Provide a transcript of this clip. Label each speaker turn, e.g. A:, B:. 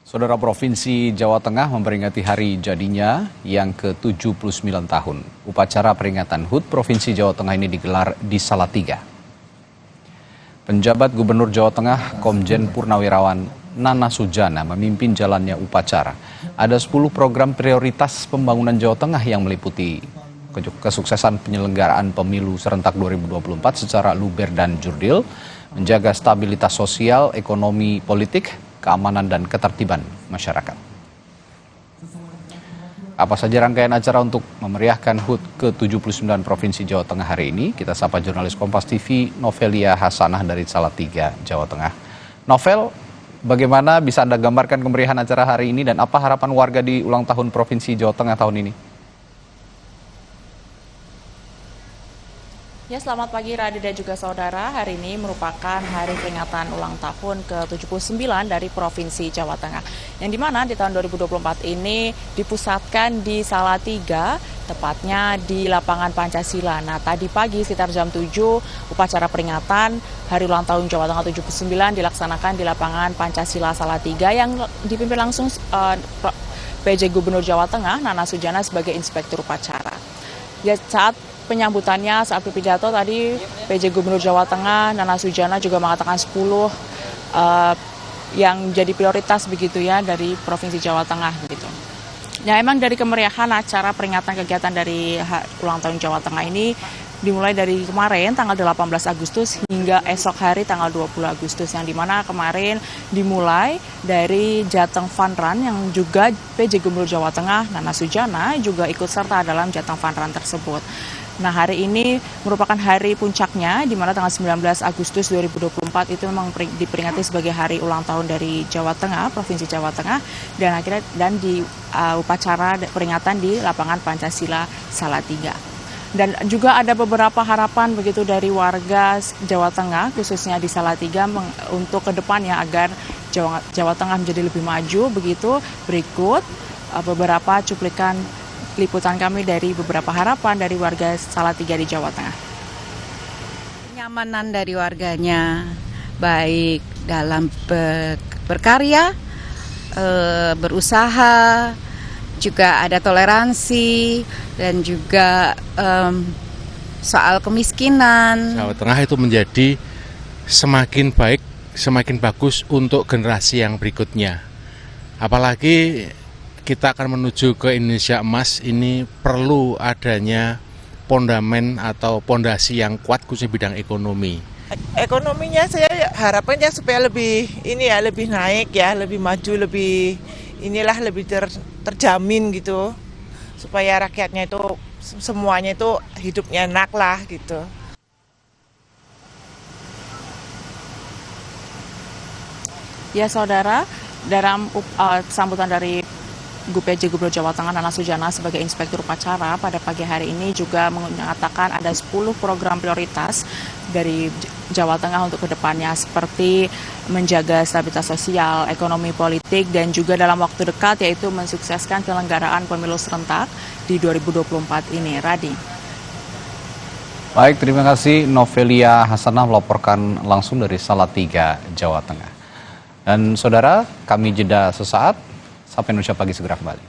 A: Saudara, Provinsi Jawa Tengah memperingati hari jadinya yang ke-79 tahun. Upacara peringatan HUT Provinsi Jawa Tengah ini digelar di Salatiga. Penjabat Gubernur Jawa Tengah, Komjen Purnawirawan Nana Sujana memimpin jalannya upacara. Ada 10 program prioritas pembangunan Jawa Tengah yang meliputi kesuksesan penyelenggaraan pemilu serentak 2024 secara luber dan jurdil, menjaga stabilitas sosial, ekonomi, politik, keamanan dan ketertiban masyarakat. Apa saja rangkaian acara untuk memeriahkan HUT ke-79 Provinsi Jawa Tengah hari ini? Kita sapa jurnalis Kompas TV Novelia Hasanah dari Salatiga, Jawa Tengah. Novel, bagaimana bisa Anda gambarkan kemeriahan acara hari ini dan apa harapan warga di ulang tahun Provinsi Jawa Tengah tahun ini?
B: Ya, selamat pagi Radi dan juga saudara. Hari ini merupakan hari peringatan ulang tahun ke-79 dari Provinsi Jawa Tengah. Yang dimana di tahun 2024 ini dipusatkan di Salatiga, tepatnya di lapangan Pancasila. Nah, tadi pagi sekitar jam 7, upacara peringatan hari ulang tahun Jawa Tengah 79 dilaksanakan di lapangan Pancasila Salatiga yang dipimpin langsung PJ Gubernur Jawa Tengah, Nana Sujana sebagai inspektur upacara. Ya, saat penyambutannya saat berpidato tadi PJ Gubernur Jawa Tengah Nana Sujana juga mengatakan 10 yang jadi prioritas begitu ya dari Provinsi Jawa Tengah gitu. Ya, emang dari kemeriahan acara peringatan kegiatan dari ulang tahun Jawa Tengah ini dimulai dari kemarin tanggal 18 Agustus hingga esok hari tanggal 20 Agustus yang dimana kemarin dimulai dari Jateng Fun Run yang juga PJ Gubernur Jawa Tengah Nana Sujana juga ikut serta dalam Jateng Fun Run tersebut. Nah, hari ini merupakan hari puncaknya di mana tanggal 19 Agustus 2024 itu memang diperingati sebagai hari ulang tahun dari Jawa Tengah, Provinsi Jawa Tengah, dan akhirnya di upacara peringatan di lapangan Pancasila Salatiga. Dan juga ada beberapa harapan begitu dari warga Jawa Tengah khususnya di Salatiga untuk kedepannya agar Jawa Tengah menjadi lebih maju begitu. Berikut beberapa cuplikan liputan kami dari beberapa harapan dari warga Salatiga di Jawa Tengah.
C: Kenyamanan dari warganya, baik dalam berkarya, berusaha, juga ada toleransi, dan juga soal kemiskinan.
D: Jawa Tengah itu menjadi semakin baik, semakin bagus untuk generasi yang berikutnya. Apalagi kita akan menuju ke Indonesia Emas, ini perlu adanya fondamen atau pondasi yang kuat khususnya bidang ekonomi.
E: Ekonominya saya harapannya supaya lebih lebih naik ya, lebih maju, lebih terjamin gitu. Supaya rakyatnya itu semuanya itu hidupnya enak lah gitu.
B: Ya saudara, dalam sambutan dari PJ Gubernur Jawa Tengah Nana Sujana sebagai inspektur upacara pada pagi hari ini juga mengatakan ada 10 program prioritas dari Jawa Tengah untuk kedepannya seperti menjaga stabilitas sosial, ekonomi politik, dan juga dalam waktu dekat yaitu mensukseskan penyelenggaraan pemilu serentak di 2024 ini. Radi.
A: Baik, terima kasih Novelia Hasanah melaporkan langsung dari Salatiga, Jawa Tengah. Dan saudara, kami jeda sesaat. Sampai Indonesia Pagi segera kembali.